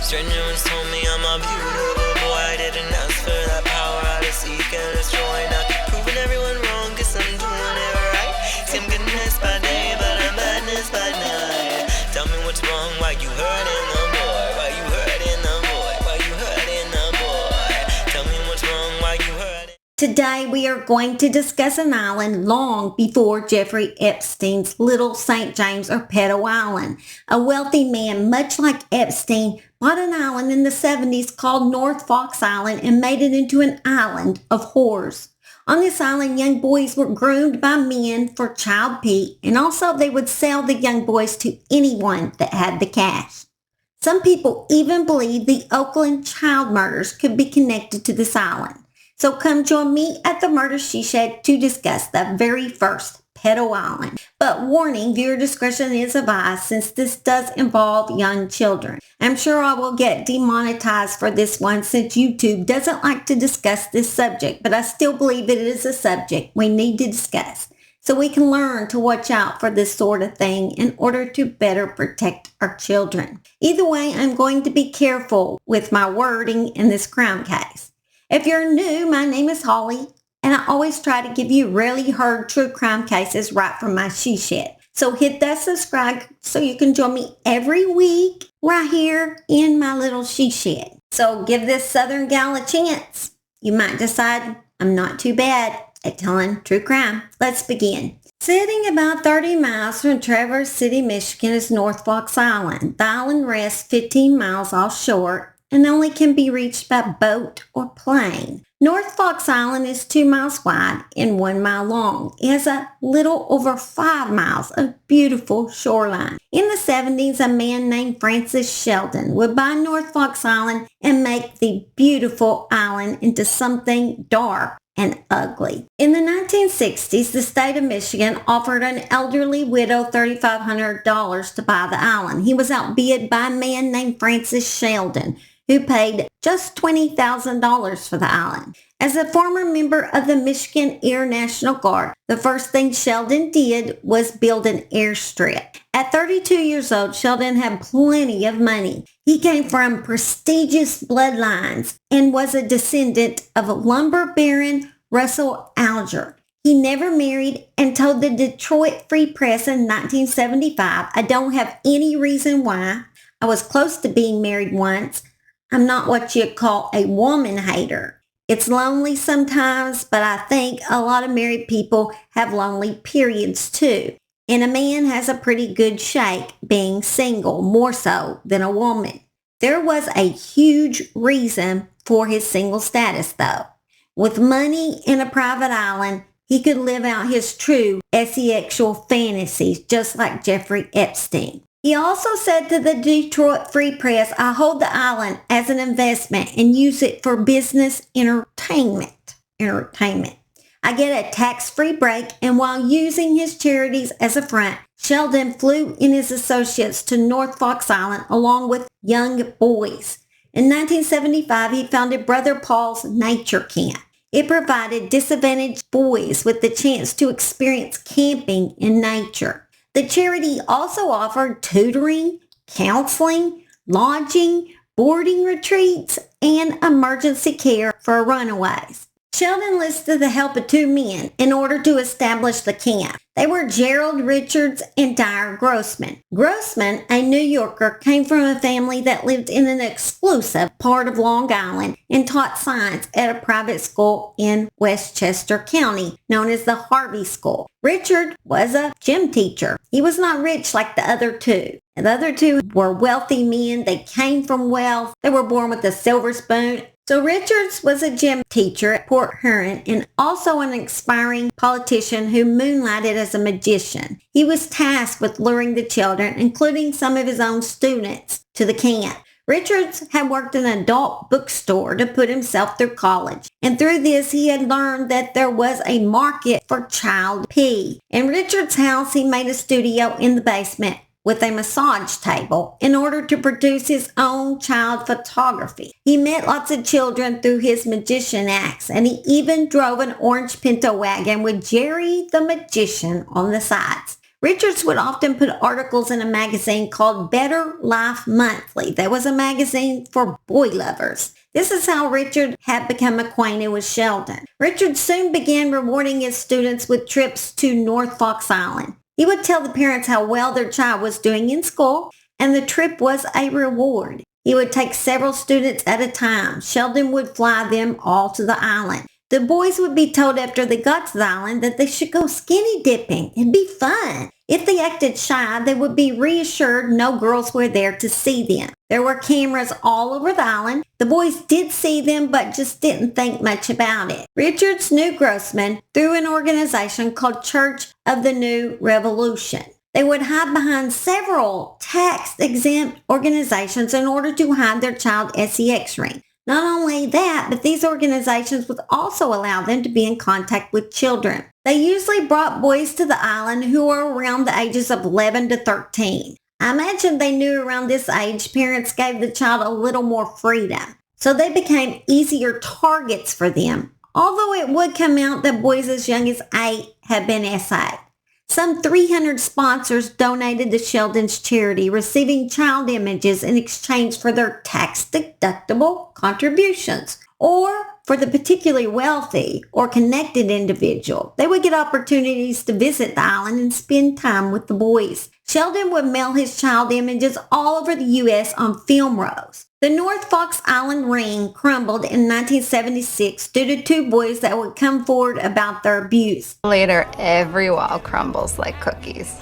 Strangers told me I'm a beautiful boy. I didn't ask for that power, I just seek and destroy. Now keep proving everyone wrong, guess I'm doing it right. See, I'm goodness by day, but I'm madness by night. Tell me what's wrong, why you hurting the boy? Why you hurting the boy? Why you hurting the boy? Tell me what's wrong, why you hurting? Today we are going to discuss an island long before Jeffrey Epstein's Little St. James or Pedo Island. A wealthy man, much like Epstein, bought an island in the 70s called North Fox Island and made it into an island of whores. On this island, young boys were groomed by men for child pee, and also they would sell the young boys to anyone that had the cash. Some people even believe the Oakland child murders could be connected to this island. So come join me at the Murder She Shed to discuss the very first pedo island. But warning, viewer discretion is advised since this does involve young children. I'm sure I will get demonetized for this one since YouTube doesn't like to discuss this subject, but I still believe it is a subject we need to discuss so we can learn to watch out for this sort of thing in order to better protect our children. Either way, I'm going to be careful with my wording in this crime case. If you're new, my name is Holly, and I always try to give you rarely heard true crime cases right from my she shed. So hit that subscribe so you can join me every week right here in my little she shed. So give this Southern gal a chance. You might decide I'm not too bad at telling true crime. Let's begin. Sitting about 30 miles from Traverse City, Michigan is North Fox Island. The island rests 15 miles offshore and only can be reached by boat or plane. North Fox Island is 2 miles wide and 1 mile long. It has a little over 5 miles of beautiful shoreline. In the 70s, a man named Francis Sheldon would buy North Fox Island and make the beautiful island into something dark and ugly. In the 1960s, the state of Michigan offered an elderly widow $3,500 to buy the island. He was outbid by a man named Francis Sheldon, who paid just $20,000 for the island. As a former member of the Michigan Air National Guard, the first thing Sheldon did was build an airstrip. At 32 years old, Sheldon had plenty of money. He came from prestigious bloodlines and was a descendant of lumber baron Russell Alger. He never married and told the Detroit Free Press in 1975, "I don't have any reason why. I was close to being married once. I'm not what you'd call a woman hater. It's lonely sometimes, but I think a lot of married people have lonely periods too. And a man has a pretty good shake being single, more so than a woman." There was a huge reason for his single status though. With money in a private island, he could live out his true sexual fantasies just like Jeffrey Epstein. He also said to the Detroit Free Press, "I hold the island as an investment and use it for business entertainment. I get a tax-free break," and while using his charities as a front, Sheldon flew in his associates to North Fox Island along with young boys. In 1975, he founded Brother Paul's Nature Camp. It provided disadvantaged boys with the chance to experience camping in nature. The charity also offered tutoring, counseling, lodging, boarding retreats, and emergency care for runaways. Sheldon enlisted the help of 2 men in order to establish the camp. They were GERALD Richards and DYER GROSSMAN. GROSSMAN, a New Yorker, came from a family that lived in an exclusive part of Long Island and taught science at a private school in Westchester County, known as the Harvey School. Richard was a gym teacher. He was not rich like the other two. The other two were wealthy men. They came from wealth. They were born with a silver spoon. So Richards was a gym teacher at Port Huron and also an aspiring politician who moonlighted as a magician. He was tasked with luring the children, including some of his own students, to the camp. Richards had worked in an adult bookstore to put himself through college. And through this, he had learned that there was a market for child pee. In Richards' house, he made a studio in the basement with a massage table in order to produce his own child photography. He met lots of children through his magician acts, and he even drove an orange pinto wagon with Jerry the Magician on the sides. Richards would often put articles in a magazine called Better Life Monthly. That was a magazine for boy lovers. This is how Richard had become acquainted with Sheldon. Richard soon began rewarding his students with trips to North Fox Island. He would tell the parents how well their child was doing in school, and the trip was a reward. He would take several students at a time. Sheldon would fly them all to the island. The boys would be told after they got to the island that they should go skinny dipping. It'd be fun. If they acted shy, they would be reassured no girls were there to see them. There were cameras all over the island. The boys did see them, but just didn't think much about it. Richards knew Grossman through an organization called Church of the New Revolution. They would hide behind several tax-exempt organizations in order to hide their child sex ring. Not only that, but these organizations would also allow them to be in contact with children. They usually brought boys to the island who were around the ages of 11 to 13. I imagine they knew around this age parents gave the child a little more freedom, so they became easier targets for them, although it would come out that boys as young as 8 had been SA'd. Some 300 sponsors donated to Sheldon's charity, receiving child images in exchange for their tax-deductible contributions. Or for the particularly wealthy or connected individual, they would get opportunities to visit the island and spend time with the boys. Sheldon would mail his child images all over the U.S. on film rolls. The North Fox Island ring crumbled in 1976 due to 2 boys that would come forward about their abuse. Later, every wall crumbles like cookies.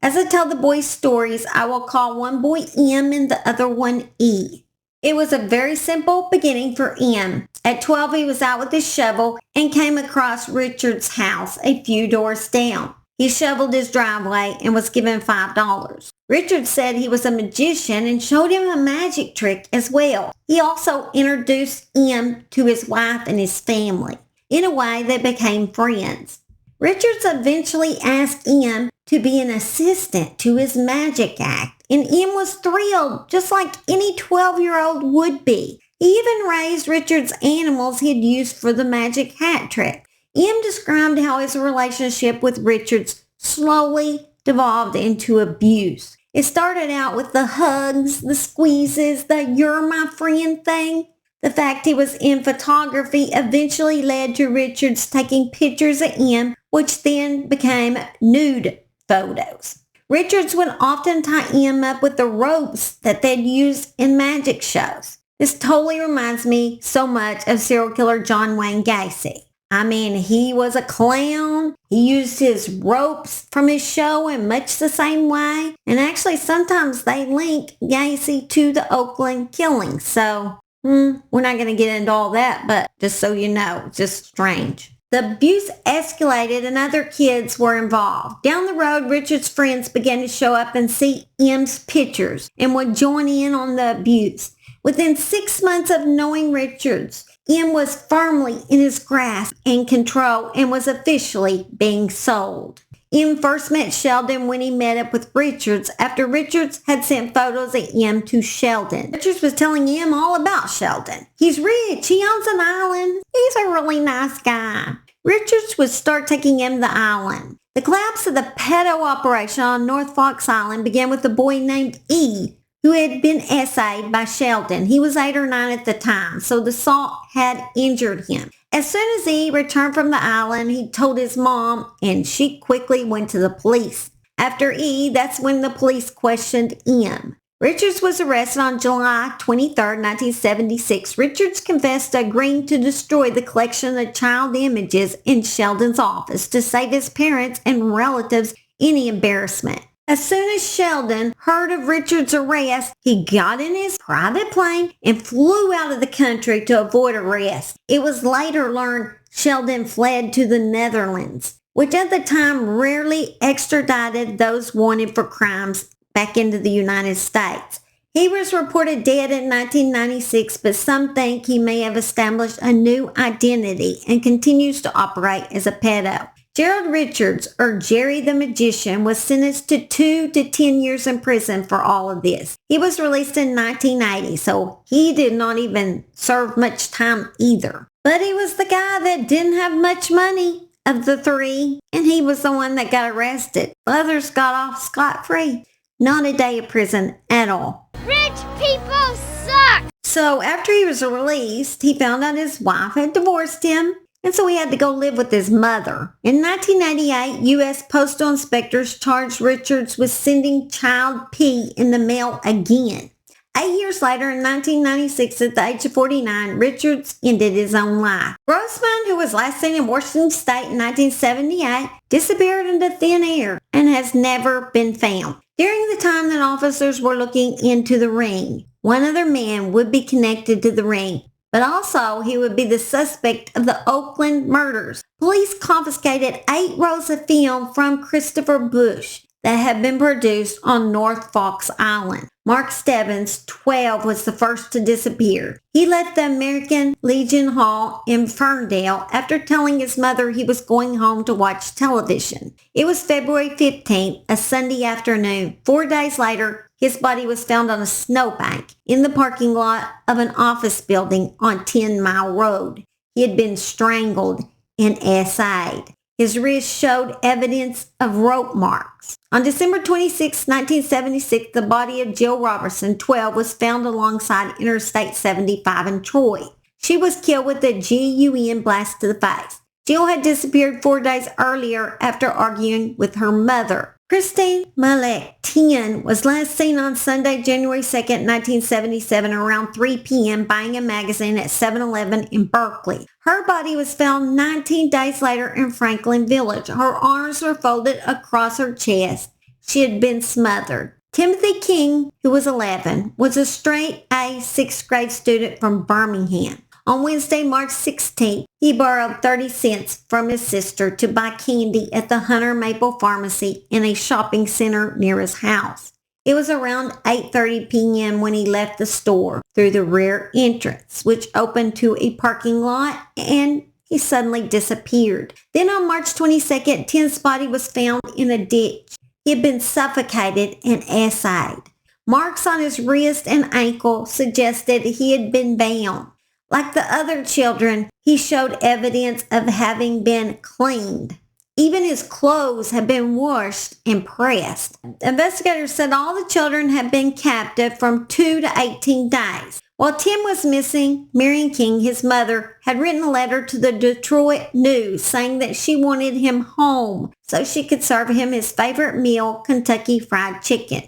As I tell the boys' stories, I will call one boy M and the other one E. It was a very simple beginning for M. At 12, he was out with his shovel and came across Richard's house a few doors down. He shoveled his driveway and was given $5. Richard said he was a magician and showed him a magic trick as well. He also introduced M to his wife and his family. In a way, they became friends. Richards eventually asked M to be an assistant to his magic act, and M was thrilled, just like any 12-year-old would be. He even raised Richard's animals he'd used for the magic hat trick. M described how his relationship with Richards slowly devolved into abuse. It started out with the hugs, the squeezes, the "you're my friend" thing. The fact he was in photography eventually led to Richards taking pictures of M, which then became nude photos. Richards would often tie M up with the ropes that they'd used in magic shows. This totally reminds me so much of serial killer John Wayne Gacy. I mean, he was a clown. He used his ropes from his show in much the same way. And actually, sometimes they link Gacy to the Oakland killing. So, we're not going to get into all that, but just so you know, it's just strange. The abuse escalated and other kids were involved. Down the road, Richard's friends began to show up and see M's pictures and would join in on the abuse. Within 6 months of knowing Richards, M was firmly in his grasp and control and was officially being sold. M first met Sheldon when he met up with Richards after Richards had sent photos of M to Sheldon. Richards was telling M all about Sheldon. He's rich. He owns an island. He's a really nice guy. Richards would start taking M to the island. The collapse of the pedo operation on North Fox Island began with a boy named E, who had been SA'd by Sheldon. He was 8 or 9 at the time, so the assault had injured him. As soon as he returned from the island, he told his mom, and she quickly went to the police. After E, that's when the police questioned M. Richards was arrested on July 23, 1976. Richards confessed to agreeing to destroy the collection of child images in Sheldon's office to save his parents and relatives any embarrassment. As soon as Sheldon heard of Richard's arrest, he got in his private plane and flew out of the country to avoid arrest. It was later learned Sheldon fled to the Netherlands, which at the time rarely extradited those wanted for crimes back into the United States. He was reported dead in 1996, but some think he may have established a new identity and continues to operate as a pedo. Gerald Richards, or Jerry the Magician, was sentenced to 2 to 10 years in prison for all of this. He was released in 1980, so he did not even serve much time either. But he was the guy that didn't have much money. of the three, and he was the one that got arrested. The others got off scot-free. Not a day of prison at all. Rich people suck! So after he was released, he found out his wife had divorced him, and so he had to go live with his mother. In 1988, U.S. Postal Inspectors charged Richards with sending child P in the mail again. 8 years later, in 1996, at the age of 49, Richards ended his own life. Grossman, who was last seen in Washington State in 1978, disappeared into thin air and has never been found. During the time that officers were looking into the ring, one other man would be connected to the ring, but also he would be the suspect of the Oakland murders. Police confiscated 8 rolls of film from Christopher Bush that had been produced on North Fox Island. Mark Stebbins, 12, was the first to disappear. He left the American Legion Hall in Ferndale after telling his mother he was going home to watch television. It was February 15th, a Sunday afternoon. 4 days later, his body was found on a snowbank in the parking lot of an office building on 10 Mile Road. He had been strangled and SA'd. His wrist showed evidence of rope marks. On December 26, 1976, the body of Jill Robertson, 12, was found alongside Interstate 75 in Troy. She was killed with a GUN blast to the face. Jill had disappeared 4 days earlier after arguing with her mother. Christine Malek, 10, was last seen on Sunday, January 2, 1977, around 3 p.m. buying a magazine at 7-Eleven in Berkeley. Her body was found 19 days later in Franklin Village. Her arms were folded across her chest. She had been smothered. Timothy King, who was 11, was a straight-A 6th grade student from Birmingham. On Wednesday, March 16th, he borrowed 30 cents from his sister to buy candy at the Hunter Maple Pharmacy in a shopping center near his house. It was around 8:30 p.m. when he left the store through the rear entrance, which opened to a parking lot, and he suddenly disappeared. Then on March 22nd, Tim's body was found in a ditch. He had been suffocated and SA'd. Marks on his wrist and ankle suggested he had been bound. Like the other children, he showed evidence of having been cleaned. Even his clothes had been washed and pressed. Investigators said all the children had been captive from 2 to 18 days. While Tim was missing, Marion King, his mother, had written a letter to the Detroit News saying that she wanted him home so she could serve him his favorite meal, Kentucky Fried Chicken.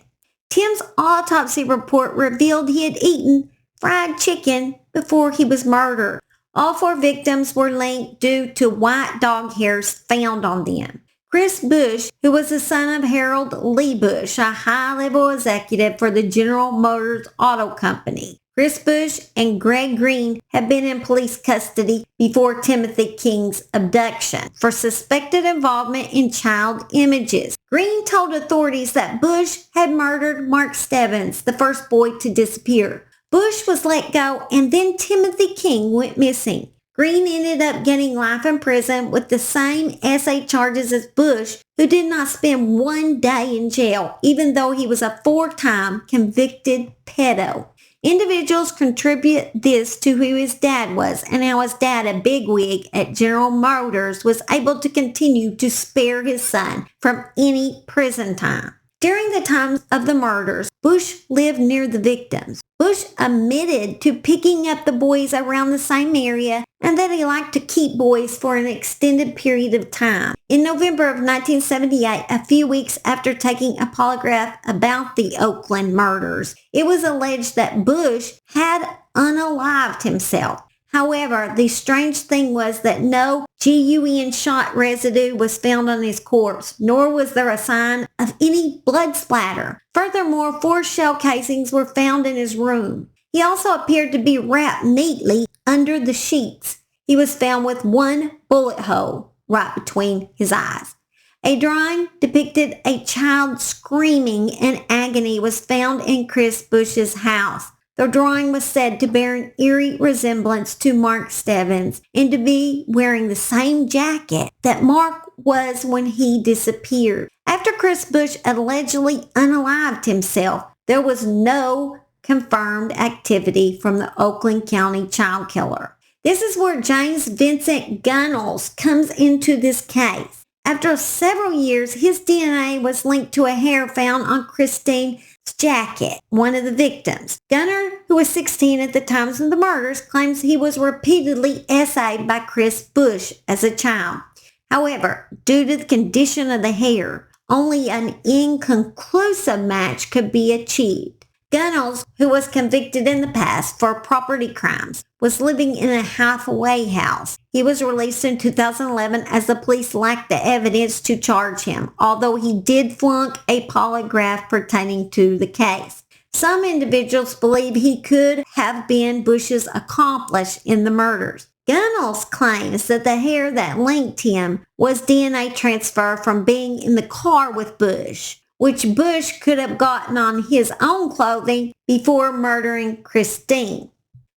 Tim's autopsy report revealed he had eaten fried chicken before he was murdered. All 4 victims were linked due to white dog hairs found on them. Chris Bush, who was the son of Harold Lee Bush, a high-level executive for the General Motors Auto Company. Chris Bush and Greg Greene had been in police custody before Timothy King's abduction for suspected involvement in child images. Greene told authorities that Bush had murdered Mark Stebbins, the first boy to disappear. Bush was let go, and then Timothy King went missing. Greene ended up getting life in prison with the same SA charges as Bush, who did not spend 1 day in jail, even though he was a 4-time convicted pedo. Individuals contribute this to who his dad was and how his dad, a bigwig at General Motors, was able to continue to spare his son from any prison time. During the times of the murders, Bush lived near the victims. Bush admitted to picking up the boys around the same area and that he liked to keep boys for an extended period of time. In November of 1978, a few weeks after taking a polygraph about the Oakland murders, it was alleged that Bush had unalived himself. However, the strange thing was that no GUN shot residue was found on his corpse, nor was there a sign of any blood splatter. Furthermore, 4 shell casings were found in his room. He also appeared to be wrapped neatly under the sheets. He was found with 1 bullet hole right between his eyes. A drawing depicted a child screaming in agony was found in Chris Bush's house. The drawing was said to bear an eerie resemblance to Mark Stebbins and to be wearing the same jacket that Mark was when he disappeared. After Chris Bush allegedly unalived himself, there was no confirmed activity from the Oakland County child killer. This is where James Vincent Gunnels comes into this case. After several years, his DNA was linked to a hair found on Christine's jacket, one of the victims. Gunner, who was 16 at the time of the murders, claims he was repeatedly essayed by Chris Bush as a child. However, due to the condition of the hair, only an inconclusive match could be achieved. Gunnels, who was convicted in the past for property crimes, was living in a halfway house. He was released in 2011 as the police lacked the evidence to charge him, although he did flunk a polygraph pertaining to the case. Some individuals believe he could have been Bush's accomplice in the murders. Gunnels claims that the hair that linked him was DNA transfer from being in the car with Bush, which Bush could have gotten on his own clothing before murdering Christine.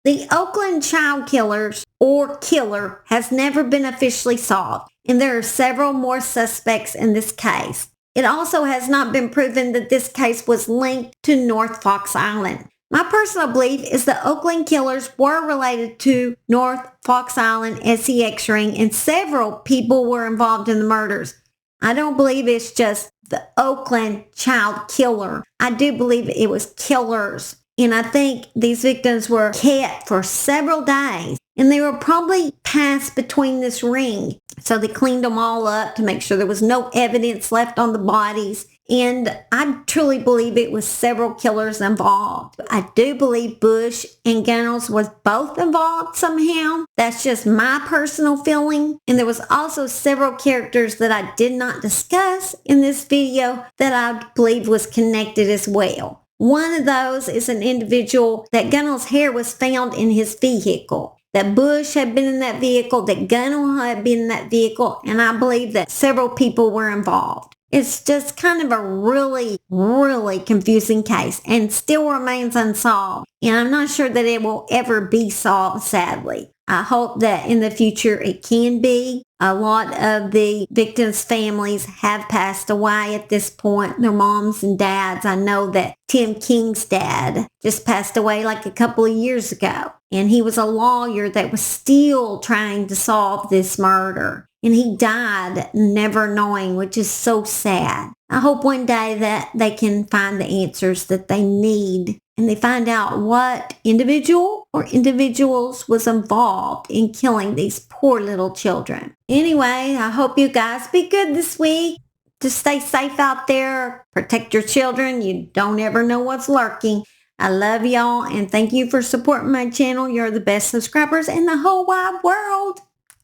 The Oakland child killers or killer has never been officially solved, and there are several more suspects in this case. It also has not been proven that this case was linked to North Fox Island. My personal belief is the Oakland killers were related to North Fox Island SEX ring, and several people were involved in the murders. I don't believe it's just the Oakland child killer. I do believe it was killers. And I think these victims were kept for several days. And they were probably passed between this ring. So they cleaned them all up to make sure there was no evidence left on the bodies. And I truly believe it was several killers involved. I do believe Bush and Gunnels was both involved somehow. That's just my personal feeling. And there was also several characters that I did not discuss in this video that I believe was connected as well. One of those is an individual that Gunnels' hair was found in his vehicle. That Bush had been in that vehicle, that Gunnels had been in that vehicle, and I believe that several people were involved. It's just kind of a really, really confusing case and still remains unsolved. And I'm not sure that it will ever be solved, sadly. I hope that in the future it can be. A lot of the victims' families have passed away at this point, their moms and dads. I know that Tim King's dad just passed away like a couple of years ago. And he was a lawyer that was still trying to solve this murder. And he died never knowing, which is so sad. I hope one day that they can find the answers that they need and they find out what individual or individuals was involved in killing these poor little children. Anyway, I hope you guys be good this week. Just stay safe out there. Protect your children. You don't ever know what's lurking. I love y'all and thank you for supporting my channel. You're the best subscribers in the whole wide world.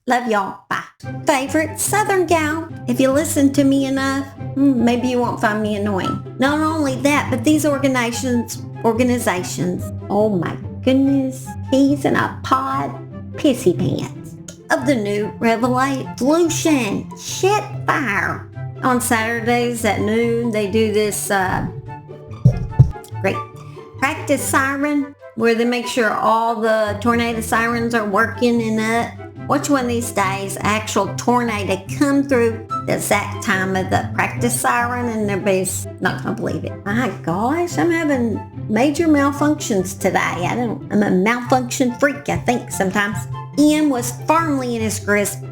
Love y'all. Bye. Favorite Southern gal. If you listen to me enough, maybe you won't find me annoying. Not only that, but these organizations, oh my goodness, peas in a pod, pissy pants. Of the new revolution, shit fire. On Saturdays at noon, they do this great practice siren where they make sure all the tornado sirens are working and up. Watch one of these days, actual tornado come through the exact time of the practice siren and everybody's not going to believe it. My gosh, I'm having major malfunctions today. I'm a malfunction freak, I think, sometimes. Ian was firmly in his grasp.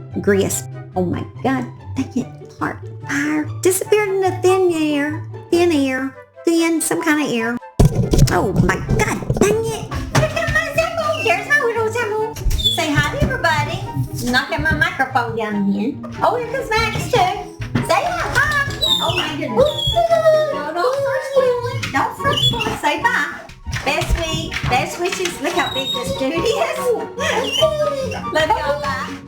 Oh my God, dang it, heart fire. Disappeared into thin air, some kind of air. Oh my God, dang it. Look at my symbol. There's my little symbol. Say hi to everybody. Knocking my microphone down again. Oh, here comes Max too. Say hi. Oh my goodness. Don't first say bye. Best week, best wishes. Look how big this dude is. Love y'all. Bye.